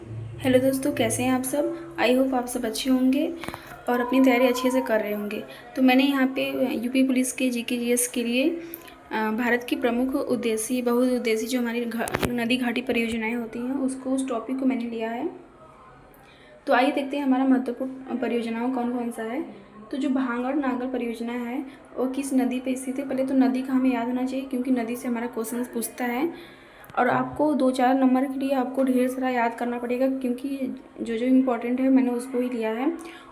Hello दोस्तों, कैसे हैं आप सब। आई होप आप सब अच्छे होंगे और अपनी तैयारी अच्छे से कर रहे होंगे। तो मैंने यहाँ पे यूपी पुलिस के जीके जीएस के लिए भारत की प्रमुख उद्देश्य बहुउद्देशीय जो हमारी नदी घाटी परियोजनाएं होती हैं उस टॉपिक को मैंने लिया है। तो आइए देखते हैं हमारा महत्वपूर्ण परियोजनाओं कौन कौन सा है। तो जो भांगड़ नागल परियोजना है वो किस नदी पे स्थित है। पहले तो नदी का हमें याद होना चाहिए क्योंकि नदी से हमारा क्वेश्चन पूछता है और आपको 2-4 नंबर के लिए आपको ढेर सारा याद करना पड़ेगा क्योंकि जो जो इम्पोर्टेंट है मैंने उसको ही लिया है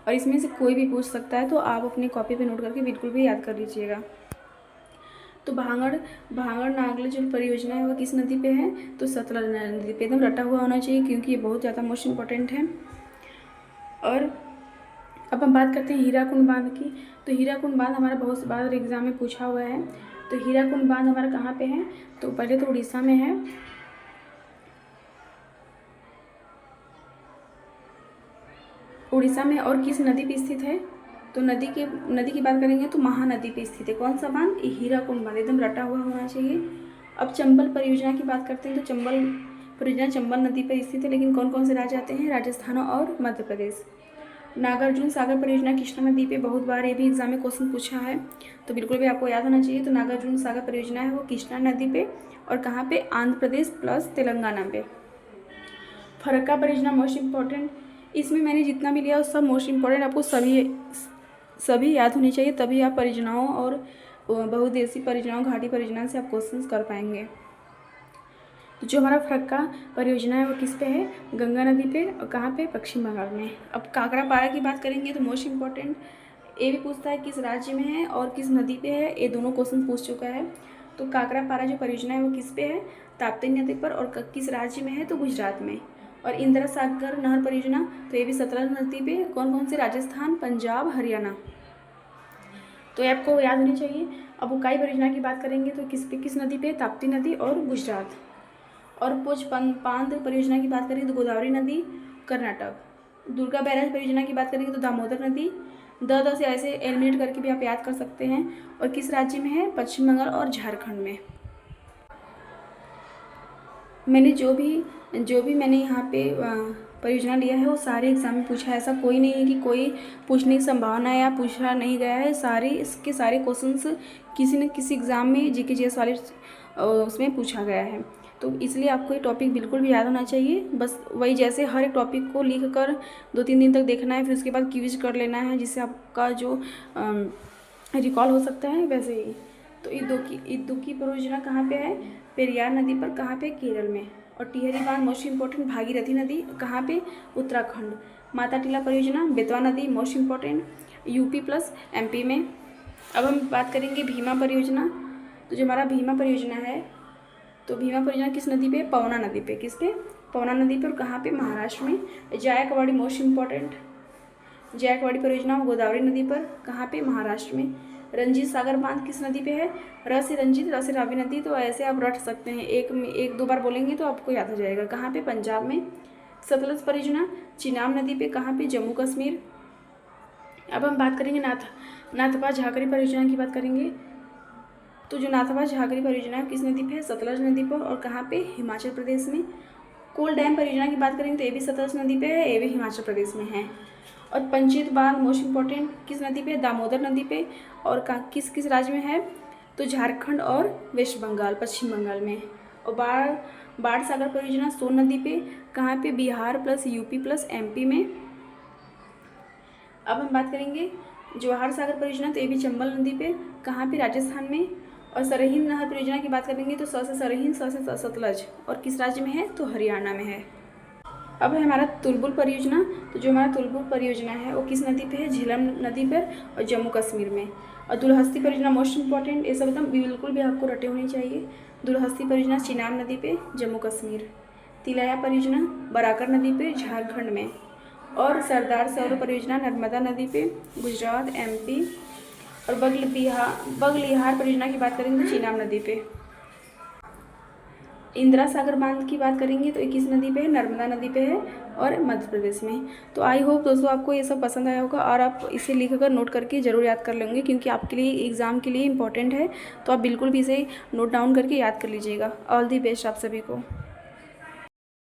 और इसमें से कोई भी पूछ सकता है। तो आप अपनी कॉपी पे नोट करके बिल्कुल भी याद कर लीजिएगा। तो भांगड़ नागल जो परियोजना है वो किस नदी पे है, तो सतलज नदी पे एकदम रटा हुआ होना चाहिए क्योंकि ये बहुत ज़्यादा मोस्ट इम्पॉर्टेंट है। और अब हम बात करते हैं हीराकुंड बांध की। तो हीराकुंड बांध हमारा बहुत बार एग्जाम में पूछा हुआ है। तो हीराकुंड बांध हमारा कहाँ पे है, तो पहले तो उड़ीसा में है। उड़ीसा में और किस नदी पे स्थित है, तो नदी की बात करेंगे तो महानदी पे स्थित है। कौन सा बांध, हीराकुंड बांध, एकदम रटा हुआ होना चाहिए। अब चंबल परियोजना की बात करते हैं तो चंबल परियोजना चंबल नदी पर स्थित है, लेकिन कौन कौन से राज्य आते हैं, राजस्थान और मध्य प्रदेश। नागार्जुन सागर परियोजना कृष्णा नदी पे बहुत बार ये भी एग्जाम में क्वेश्चन पूछा है, तो बिल्कुल भी आपको याद होना चाहिए। तो नागार्जुन सागर परियोजना है वो कृष्णा नदी पे और कहाँ पे, आंध्र प्रदेश प्लस तेलंगाना पे। फरक्का परियोजना मोस्ट इम्पॉर्टेंट, इसमें मैंने जितना भी लिया वो सब मोस्ट इम्पॉर्टेंट, आपको सभी याद होनी चाहिए, तभी आप परियोजनाओं और बहुउद्देशीय परियोजनाओं घाटी परियोजना से आप क्वेश्चन कर पाएंगे। तो जो हमारा फरक्का परियोजना है वो किस पे है, गंगा नदी पे और कहाँ पे, पश्चिम बंगाल में। अब काकरा पारा की बात करेंगे तो मोस्ट इम्पॉर्टेंट ये भी पूछता है किस राज्य में है और किस नदी पे है, ये दोनों क्वेश्चन पूछ चुका है। तो काकरा पारा जो परियोजना है वो किस पे है, ताप्ती नदी पर और किस राज्य में है, तो गुजरात में। और इंदिरा सागर नहर परियोजना तो ये भी सतलज नदी पे, कौन कौन से, राजस्थान, पंजाब, हरियाणा। तो ये आपको याद होनी चाहिए। अब उकाई परियोजना की बात करेंगे तो किस नदी पे, ताप्ती नदी और गुजरात। और पांद परियोजना की बात करें तो गोदावरी नदी, कर्नाटक। दुर्गा बैराज परियोजना की बात करेंगे तो दामोदर नदी। द से ऐसे एलिमिनेट करके भी आप याद कर सकते हैं। और किस राज्य में है, पश्चिम बंगाल और झारखंड में। मैंने जो भी मैंने यहाँ पे परियोजना लिया है वो सारे एग्जाम में पूछा है। ऐसा कोई नहीं है कि कोई पूछने की संभावना है या पूछा नहीं गया है। इसके सारे क्वेश्चंस किसी न किसी एग्ज़ाम में जीके जीएस वाले उसमें पूछा गया है। तो इसलिए आपको ये टॉपिक बिल्कुल भी याद होना चाहिए। बस वही जैसे हर एक टॉपिक को लिख कर 2-3 दिन तक देखना है, फिर उसके बाद क्विज कर लेना है जिससे आपका जो रिकॉल हो सकता है, वैसे ही। तो इदुक्की परियोजना कहाँ पे है, पेरियार नदी पर, कहाँ पे, केरल में। और टिहरी बांध मोस्ट इम्पॉर्टेंट, भागीरथी नदी कहाँ पे, उत्तराखंड। माता टीला परियोजना बेतवा नदी most important, UP plus MP में। अब हम बात करेंगे भीमा परियोजना। तो जो हमारा भीमा परियोजना है तो भीमा परियोजना किस नदी पे, पवना नदी पे। किस पे, पवना नदी पे और कहाँ पे, महाराष्ट्र में। जायकवाड़ी मोस्ट इम्पॉर्टेंट, जायकवाड़ी परियोजना गोदावरी नदी पर, कहाँ पे, महाराष्ट्र में। रंजीत सागर बांध किस नदी पे है, र से रंजीत, र से रावी नदी। तो ऐसे आप रट सकते हैं, एक दो बार बोलेंगे तो आपको याद हो जाएगा। कहाँ पे, पंजाब में। सतलज परियोजना चिनाब नदी पे, कहाँ पे, जम्मू कश्मीर। अब हम बात करेंगे नाथपा झाकरी परियोजना की बात करेंगे। तो जो नाथपा झाकरी परियोजना है किस नदी पे है, सतलज नदी पर और कहाँ पे, हिमाचल प्रदेश में। कोल डैम परियोजना की बात करेंगे तो ये भी सतलज नदी पे है, ये भी हिमाचल प्रदेश में है। और पंचित बांध मोस्ट इम्पॉर्टेंट किस नदी पे, दामोदर नदी पे और किस किस राज्य में है, तो झारखंड और वेस्ट बंगाल, पश्चिम बंगाल में। और बाढ़ सागर परियोजना सोन नदी पे, कहाँ पे, Bihar plus UP plus MP में। अब हम बात करेंगे जवाहर सागर परियोजना तो ये भी चंबल नदी पे, कहाँ पे, राजस्थान में। और सरहिंद नहर परियोजना की बात करेंगे तो स से सरहिंद, स से सतलज और किस राज्य में है, तो हरियाणा में है। अब है हमारा तुलबुल परियोजना। तो जो हमारा तुलबुल परियोजना है वो किस नदी पे है, झेलम नदी पर और जम्मू कश्मीर में। और दुलहस्ती परियोजना मोस्ट इम्पॉर्टेंट, ये सब एकदम बिल्कुल भी आपको रटे होनी चाहिए। दुलहस्ती परियोजना चिनाब नदी पे, जम्मू कश्मीर। तिलैया परियोजना बराकर नदी पे, झारखंड में। और सरदार सरोवर परियोजना नर्मदा नदी पे, गुजरात, एमपी। और बगलिहार परियोजना की बात करेंगे तो चिनाब नदी पे। इंदिरा सागर बांध की बात करेंगे तो 21 नदी पे है, नर्मदा नदी पे है और मध्य प्रदेश में। तो आई होप दोस्तों आपको ये सब पसंद आया होगा और आप इसे लिख कर नोट करके ज़रूर याद कर लेंगे क्योंकि आपके लिए एग्ज़ाम के लिए इंपॉर्टेंट है। तो आप बिल्कुल भी इसे नोट डाउन करके याद कर लीजिएगा। ऑल दी बेस्ट आप सभी को।